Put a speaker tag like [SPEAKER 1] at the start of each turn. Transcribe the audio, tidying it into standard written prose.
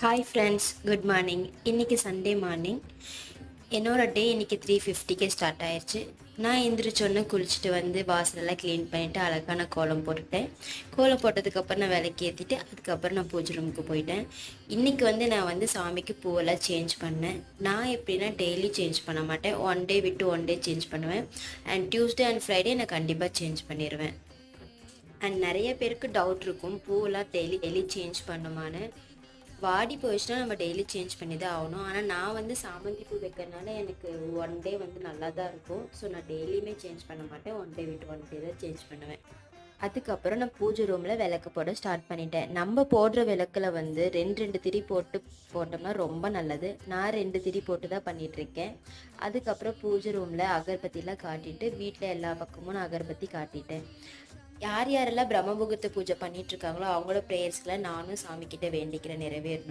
[SPEAKER 1] Hi friends, good morning. இன்றைக்கி Sunday morning. என்னோட டே இன்றைக்கி 3:50க்கே ஸ்டார்ட் ஆயிடுச்சு. நான் எந்திரிச்சோன்னே குளிச்சுட்டு வந்து வாசலெல்லாம் க்ளீன் பண்ணிவிட்டு அழகான கோலம் போட்டுட்டேன். கோலம் போட்டதுக்கப்புறம் நான் விளக்கு ஏற்றிட்டு அதுக்கப்புறம் நான் பூஜை ரூமுக்கு போயிட்டேன். இன்றைக்கி நான் சாமிக்கு பூவெல்லாம் சேஞ்ச் பண்ணேன். நான் எப்படின்னா டெய்லி சேஞ்ச் பண்ண மாட்டேன், ஒன் டே விட்டு ஒன் டே சேஞ்ச் பண்ணுவேன். அண்ட் டியூஸ்டே அண்ட் ஃப்ரைடே நான் கண்டிப்பாக சேஞ்ச் பண்ணிடுவேன். அண்ட் நிறைய பேருக்கு டவுட் இருக்கும், பூவெல்லாம் டெய்லி டெய்லி சேஞ்ச் பண்ணுமான்னு. வாடி போயிடுச்சுன்னா நம்ம டெய்லி சேஞ்ச் பண்ணி தான் ஆகணும். ஆனால் நான் சாமந்தி பூ வைக்கிறதுனால எனக்கு ஒன் டே நல்லா தான் இருக்கும். ஸோ நான் டெய்லியுமே சேஞ்ச் பண்ண மாட்டேன், ஒன் டே விட்டு ஒன் டே தான் சேஞ்ச் பண்ணுவேன். அதுக்கப்புறம் நான் பூஜை ரூமில் விளக்கு போட ஸ்டார்ட் பண்ணிட்டேன். நம்ம போடுற விளக்கில் ரெண்டு திரி போட்டோம்னா ரொம்ப நல்லது. நான் 2 திரி போட்டு தான் பண்ணிகிட்ருக்கேன். அதுக்கப்புறம் பூஜை ரூமில் அகர்பத்திலாம் காட்டிட்டு வீட்டில் எல்லா பக்கமும் நான் அகர்பத்தி காட்டிட்டேன். யாரெல்லாம் பிரம்ம முகூர்த்த பூஜை பண்ணிட்டு இருக்காங்களோ அவங்களோட ப்ரேயர்ஸ்களை நானும் சாமிக்கிட்ட வேண்டிக்கிறேன் நிறைவேறணும்.